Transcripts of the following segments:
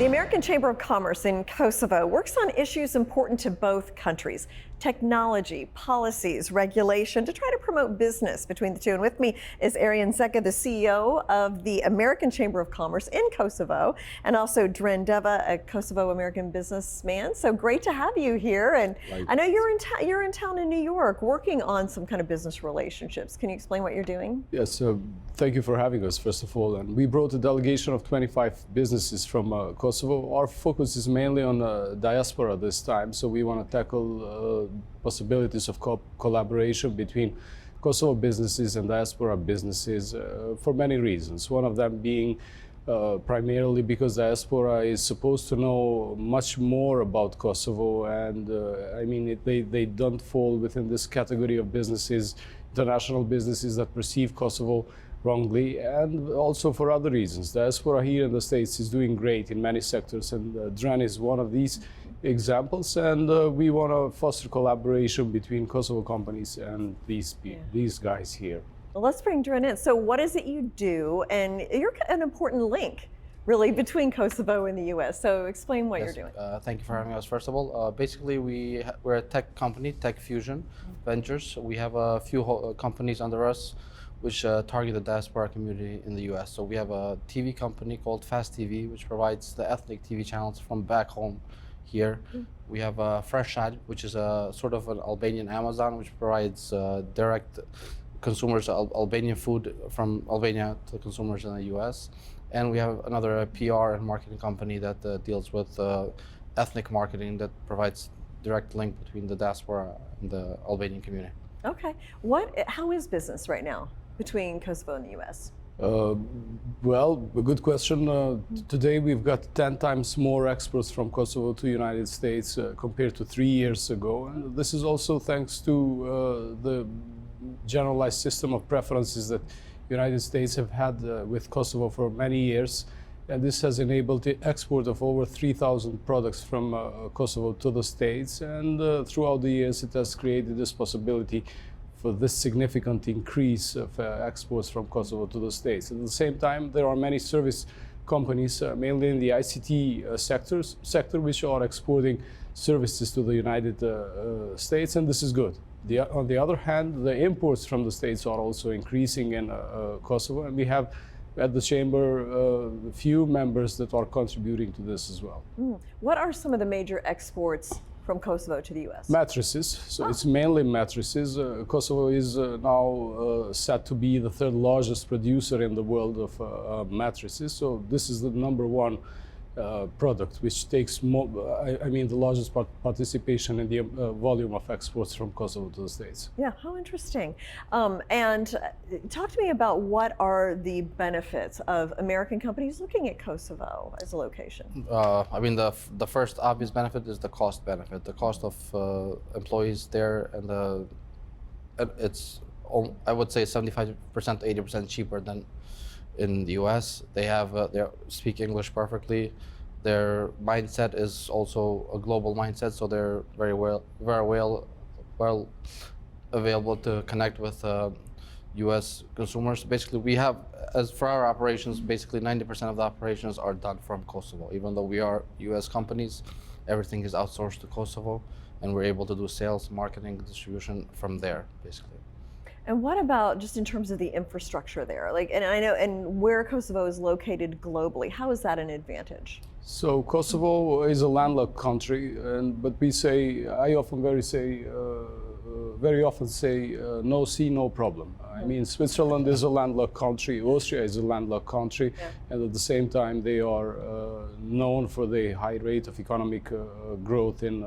The American Chamber of Commerce in Kosovo works on issues important to both countries: technology, policies, regulation, to try to promote business between the two. And with me is Arian, Zeka, the CEO of the American Chamber of Commerce in Kosovo, and also Dren, Deva, a Kosovo-American businessman. So great to have you here. And I know you're in town in New York working on some kind of business relationships. Can you explain what you're doing? Yes, thank you for having us, first of all. And we brought a delegation of 25 businesses from Kosovo. Our focus is mainly on diaspora this time, so we want to tackle possibilities of collaboration between Kosovo businesses and diaspora businesses for many reasons. One of them being primarily because diaspora is supposed to know much more about Kosovo, and I mean, they don't fall within this category of businesses, international businesses that perceive Kosovo wrongly, and also for other reasons. Diaspora here in the States is doing great in many sectors, and Dren is one of these examples, and we want to foster collaboration between Kosovo companies and these guys here. Well, let's bring Dren in. So what is it you do? And you're an important link, really, between Kosovo and the U.S. So explain what you're doing. Thank you for having us, first of all. Basically, we're a tech company, Tech Fusion Ventures. We have a few companies under us which target the diaspora community in the U.S. So we have a TV company called Fast TV, which provides the ethnic TV channels from back home here. We have Fresh Ad, which is a sort of an Albanian Amazon, which provides direct consumers Albanian food from Albania to consumers in the U.S. And we have another PR and marketing company that deals with ethnic marketing that provides direct link between the diaspora and the Albanian community. Okay. How is business right now between Kosovo and the U.S.? Well, a good question. Today we've got 10 times more exports from Kosovo to United States compared to 3 years ago. And this is also thanks to the generalized system of preferences that United States have had with Kosovo for many years. And this has enabled the export of over 3,000 products from Kosovo to the States. And throughout the years, it has created this possibility for this significant increase of exports from Kosovo to the States. At the same time, there are many service companies, mainly in the ICT sector, which are exporting services to the United States, and this is good. On the other hand, the imports from the States are also increasing in Kosovo, and we have at the Chamber a few members that are contributing to this as well. What are some of the major exports from Kosovo to the U.S.? Mattresses. So it's mainly mattresses. Kosovo is now set to be the third largest producer in the world of mattresses. So this is the number one product, which takes the largest participation in the volume of exports from Kosovo to the States. Yeah, how interesting. And talk to me about what are the benefits of American companies looking at Kosovo as a location? The first obvious benefit is the cost benefit. The cost of employees there, and it's, I would say, 75% to 80% cheaper than in the U.S. They speak English perfectly. Their mindset is also a global mindset, so they're very well available to connect with U.S. consumers. Basically, we have, as for our operations, basically 90% of the operations are done from Kosovo. Even though we are U.S. companies, everything is outsourced to Kosovo, and we're able to do sales, marketing, distribution from there, basically. And what about just in terms of the infrastructure there? And where Kosovo is located globally, how is that an advantage? So Kosovo is a landlocked country, but I very often say, no sea, no problem. I mean, Switzerland is a landlocked country, Austria is a landlocked country, and at the same time they are known for the high rate of economic growth in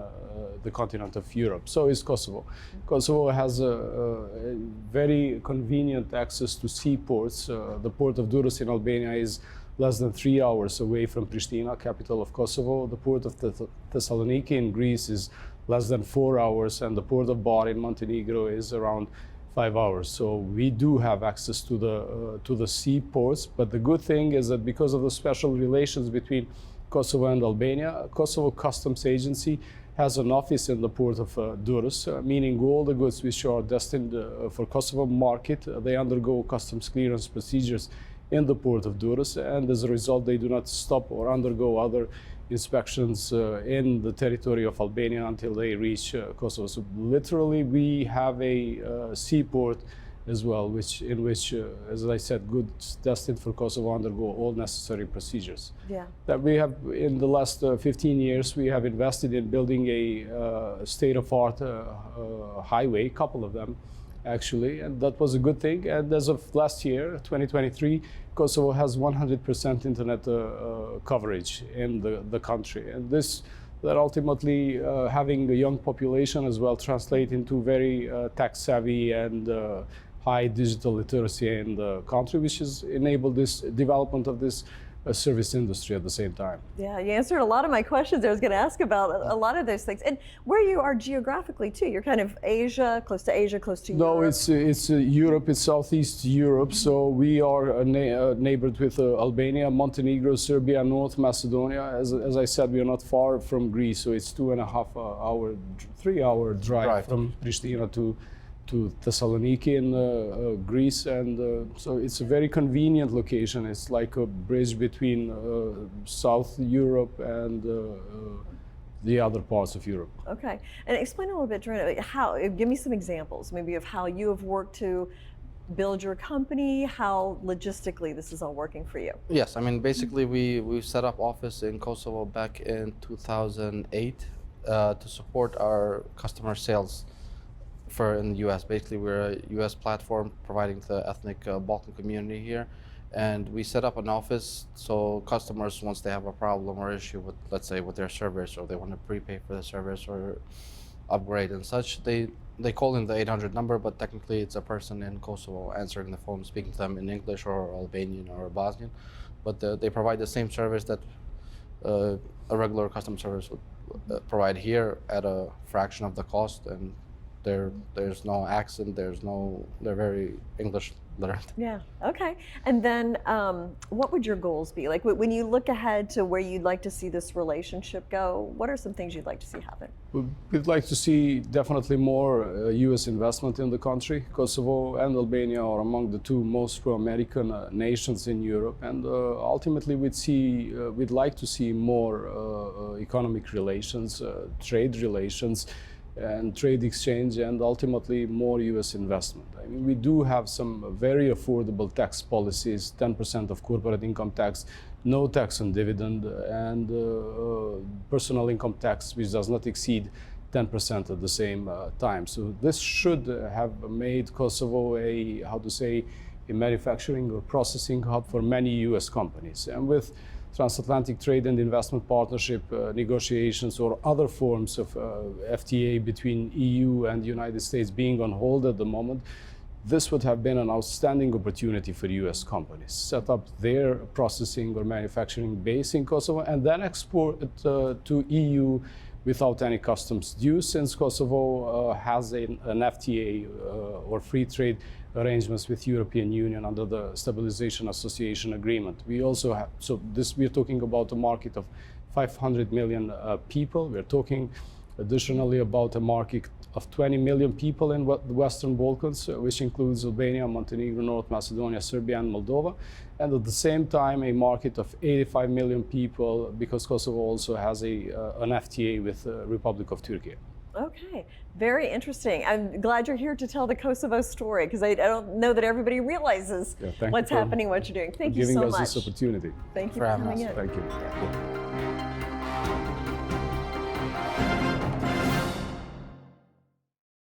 the continent of Europe. So is Kosovo. Kosovo has a very convenient access to seaports. The port of Durrës in Albania is less than 3 hours away from Pristina, capital of Kosovo. The port of Thessaloniki in Greece is less than 4 hours, and the port of Bar in Montenegro is around 5 hours. So we do have access to the seaports, but the good thing is that because of the special relations between Kosovo and Albania, Kosovo Customs Agency has an office in the port of Durrës, meaning all the goods which are destined for Kosovo market, they undergo customs clearance procedures in the port of Durrës, and as a result, they do not stop or undergo other inspections in the territory of Albania until they reach Kosovo. So literally, we have a seaport as well, in which, as I said, goods destined for Kosovo undergo all necessary procedures. Yeah. That we have, in the last 15 years, we have invested in building a state-of-art highway, a couple of them, actually, and that was a good thing. And as of last year, 2023, Kosovo has 100% internet coverage in the country. And that ultimately, having a young population as well, translate into very tech-savvy and high digital literacy in the country, which has enabled this development of this service industry at the same time. Yeah, you answered a lot of my questions I was going to ask about a lot of those things. And where you are geographically too, you're kind of Asia, close to Europe. No, it's Europe, it's Southeast Europe. So we are neighbored with Albania, Montenegro, Serbia, North Macedonia. As I said, we are not far from Greece, so it's 2.5 hour, 3 hour drive from Pristina to Thessaloniki in Greece, and so it's a very convenient location. It's like a bridge between South Europe and the other parts of Europe. Okay, and explain a little bit, Dren, give me some examples maybe of how you have worked to build your company, how logistically this is all working for you. Yes, I mean, basically we set up office in Kosovo back in 2008 to support our customer sales in the U.S. Basically, we're a U.S. platform providing the ethnic Balkan community here, and we set up an office so customers, once they have a problem or issue with, let's say, with their service, or they want to prepay for the service or upgrade and such, they call in the 800 number, but technically it's a person in Kosovo answering the phone, speaking to them in English or Albanian or Bosnian, but they provide the same service that a regular customer service would provide here at a fraction of the cost, and there's no accent, they're very English literate. Yeah, okay. And then what would your goals be? Like when you look ahead to where you'd like to see this relationship go, what are some things you'd like to see happen? We'd like to see definitely more U.S. investment in the country. Kosovo and Albania are among the two most pro-American nations in Europe, and ultimately we'd like to see more economic relations, trade relations, and trade exchange, and ultimately more U.S. investment. I mean, we do have some very affordable tax policies, 10% of corporate income tax, no tax on dividend, and personal income tax, which does not exceed 10% at the same time. So this should have made Kosovo a manufacturing or processing hub for many U.S. companies. And with transatlantic trade and investment partnership negotiations or other forms of FTA between EU and the United States being on hold at the moment, this would have been an outstanding opportunity for US companies. Set up their processing or manufacturing base in Kosovo and then export it to EU without any customs dues, since Kosovo has an FTA or free trade arrangements with European Union under the Stabilization Association Agreement. We also have, we're talking about a market of 500 million people. We're talking additionally about a market of 20 million people in the Western Balkans, which includes Albania, Montenegro, North Macedonia, Serbia, and Moldova. And at the same time, a market of 85 million people, because Kosovo also has an FTA with the Republic of Turkey. Okay, very interesting. I'm glad you're here to tell the Kosovo story, because I don't know that everybody realizes what's happening, what you're doing. Thank you so much. Giving us this opportunity. Thank you for coming in. Thank you.